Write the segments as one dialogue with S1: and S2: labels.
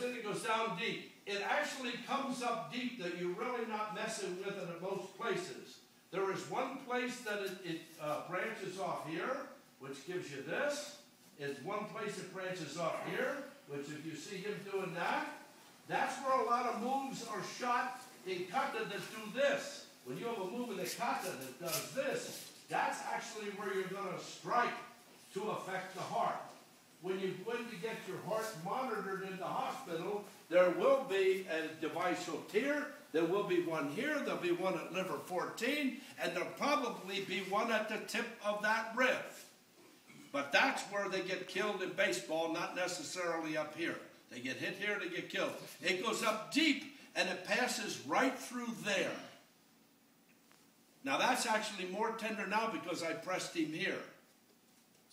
S1: goes in, it goes down deep. It actually comes up deep that you're really not messing with it at most places. There is one place that it branches off here, which gives you this. It's one place it branches off here, which if you see him doing that, that's where a lot of moves are shot in kata that do this. When you have a move in the kata that does this, that's actually where you're going to strike to affect the heart. When you're going to get your heart monitored in the hospital, there will be a device hooked here, there will be one here, there'll be one at liver 14, and there'll probably be one at the tip of that rib. But that's where they get killed in baseball, not necessarily up here. They get hit here, they get killed. It goes up deep, and it passes right through there. Now that's actually more tender now because I pressed him here.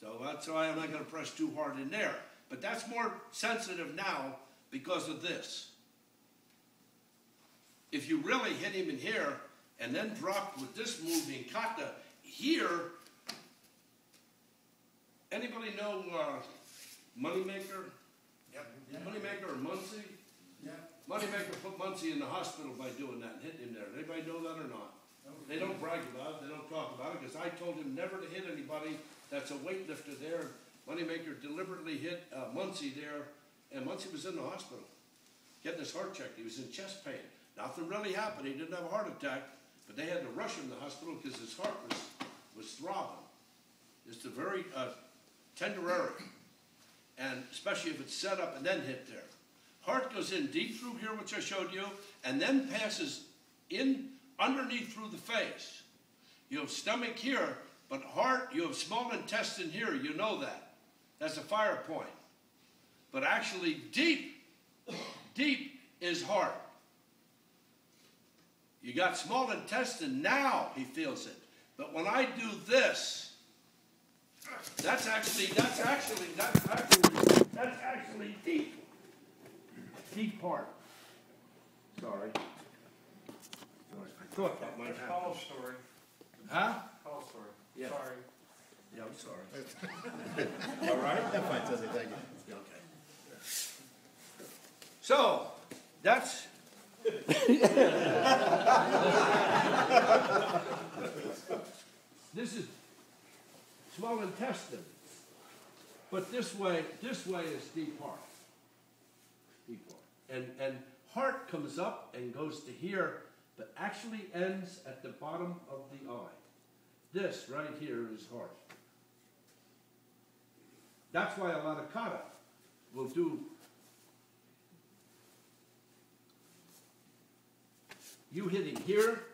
S1: So that's why I'm not going to press too hard in there. But that's more sensitive now because of this. If you really hit him in here and then drop with this move in kata here, anybody know Moneymaker?
S2: Yep.
S1: Yeah. Moneymaker or Muncie?
S2: Yeah.
S1: Moneymaker put Muncie in the hospital by doing that and hitting him there. Anybody know that or not? They don't brag about it. They don't talk about it because I told him never to hit anybody that's a weightlifter there. Moneymaker deliberately hit Muncie there, and Muncie was in the hospital getting his heart checked. He was in chest pain. Nothing really happened. He didn't have a heart attack, but they had to rush him to the hospital because his heart was throbbing. It's a very tender area, and especially if it's set up and then hit there. Heart goes in deep through here, which I showed you, and then passes in underneath through the face. You have stomach here, but heart, you have small intestine here, you know that. That's a fire point. But actually deep is heart. You got small intestine, now he feels it. But when I do this, that's actually deep. Deep heart. Sorry. I thought that might happen.
S3: Paul's story.
S1: Huh?
S3: Paul's story.
S1: Yeah.
S3: Sorry.
S1: Yeah, I'm sorry. All right?
S2: That's fine, Tony, thank you.
S1: Okay. So, that's... This is small intestine. But this way is deep heart. Deep heart. And heart comes up and goes to here, but actually ends at the bottom of the eye. This right here is heart. That's why a lot of kata will do. You hit him here,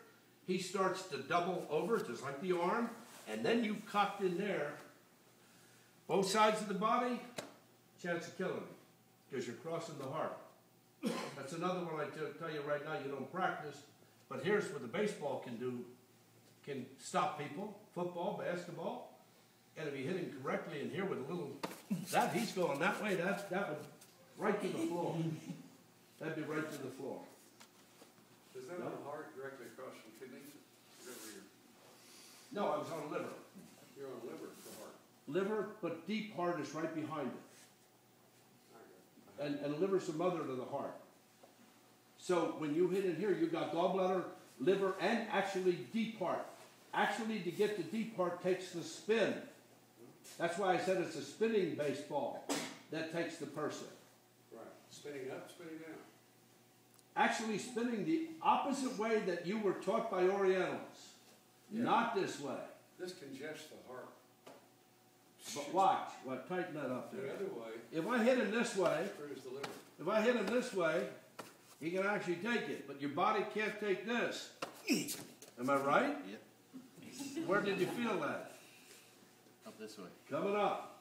S1: he starts to double over, just like the arm, and then you cocked in there, both sides of the body, chance of killing him, because you're crossing the heart. That's another one I tell you right now you don't practice, but here's what the baseball can do, can stop people, football, basketball, and if you hit him correctly in here with a little, that he's going that way, that would right to the floor. That'd be right to the floor.
S3: Is that on the heart directly across from kidneys? Is that where you're?
S1: No, I was on liver.
S3: You're on liver for heart.
S1: Liver, but deep heart is right behind it. And liver's the mother to the heart. So when you hit in here, you got gallbladder, liver, and actually deep heart. Actually, to get to deep heart takes the spin. That's why I said it's a spinning baseball that takes the person.
S3: Right. Spinning up, spinning down.
S1: Actually spinning the opposite way that you were taught by Orientals. Yeah. Not this way.
S3: This congests the heart.
S1: But watch. What? Tighten that up there.
S3: The other way.
S1: If I hit him this way,
S3: Screws the liver.
S1: if I hit him this way, he can actually take it. But your body can't take this. Am I right?
S2: Yeah.
S1: Where did you feel that?
S2: Up this way.
S1: Coming up.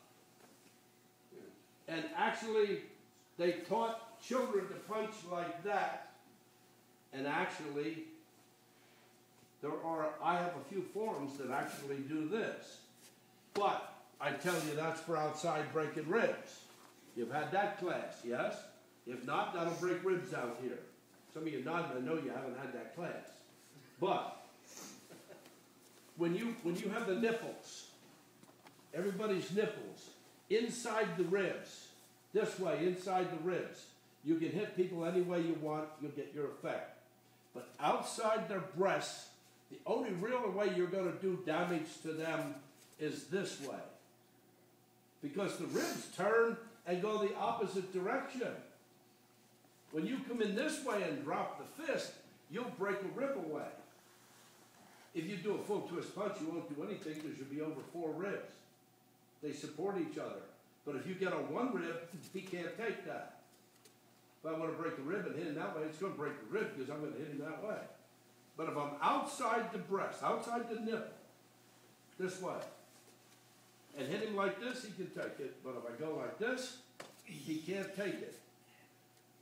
S3: Yeah.
S1: And actually, they taught children to punch like that. And actually, I have a few forms that actually do this. But I tell you, that's for outside breaking ribs. You've had that class, yes? If not, that'll break ribs out here. Some of you nodding, I know you haven't had that class. But when you have the nipples, everybody's nipples, inside the ribs, this way, inside the ribs, You can hit people any way you want, you'll get your effect. But outside their breasts, the only real way you're going to do damage to them is this way. Because the ribs turn and go the opposite direction. When you come in this way and drop the fist, you'll break a rib away. If you do a full twist punch, you won't do anything because you'll be over 4 ribs. They support each other. But if you get on one rib, he can't take that. If I want to break the rib and hit him that way, it's going to break the rib because I'm going to hit him that way. But if I'm outside the breast, outside the nipple, this way, and hit him like this, he can take it. But if I go like this, he can't take it.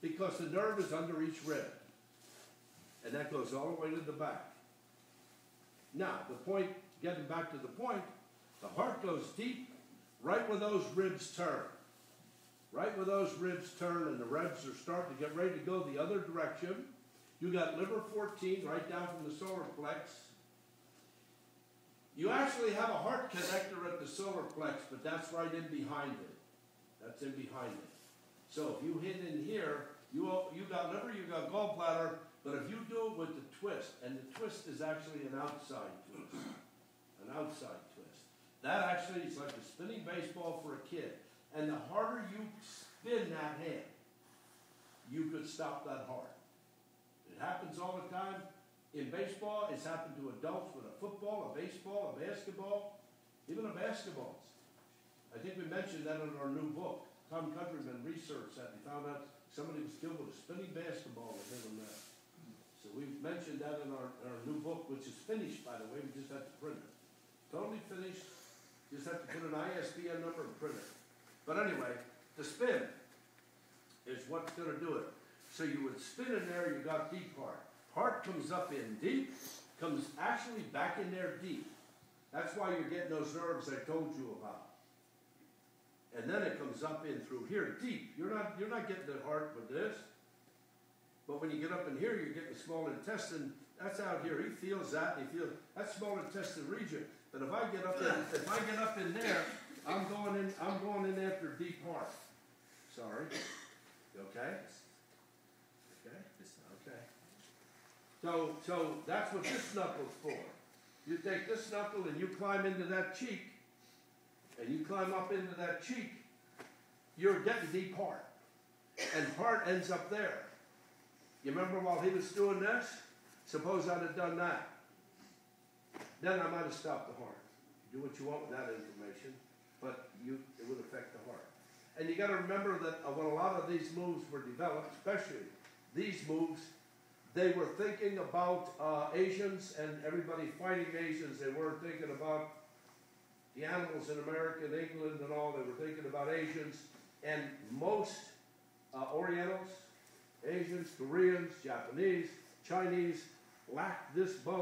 S1: Because the nerve is under each rib. And that goes all the way to the back. Now, the point, getting back to the point, the heart goes deep right where those ribs turn. Right where those ribs turn and the ribs are starting to get ready to go the other direction. You got liver 14 right down from the solar plex. You actually have a heart connector at the solar plex, but that's right in behind it. That's in behind it. So if you hit in here, you got liver, you got gallbladder, but if you do it with the twist, and the twist is actually an outside twist. An outside twist. That actually is like a spinning baseball for a kid. And the harder you spin that hand, you could stop that heart. It happens all the time. In baseball, it's happened to adults with a football, a baseball, a basketball, even a basketballs. I think we mentioned that in our new book. Tom Countryman researched that and found out somebody was killed with a spinning basketball with him and that. So we've mentioned that in our new book, which is finished, by the way. We just had to print it. Totally finished. Just have to put an ISBN number and print it. But anyway, the spin is what's going to do it. So you would spin in there, you got deep heart. Heart comes up in deep, comes actually back in there deep. That's why you're getting those nerves I told you about. And then it comes up in through here deep. You're not getting the heart with this. But when you get up in here, you're getting the small intestine. That's out here. He feels that. He feels that's small intestine region. But if I get up in there, I'm going in after deep heart. Sorry. You okay? Okay? Okay. So that's what this knuckle's for. You take this knuckle and you climb into that cheek, and you climb up into that cheek, you're getting deep heart. And heart ends up there. You remember while he was doing this? Suppose I'd have done that. Then I might have stopped the heart. Do what you want with that information, but it would affect the heart. And you got to remember that when a lot of these moves were developed, especially these moves, they were thinking about Asians and everybody fighting Asians. They weren't thinking about the animals in America and England and all. They were thinking about Asians. And most Orientals, Asians, Koreans, Japanese, Chinese lacked this bone.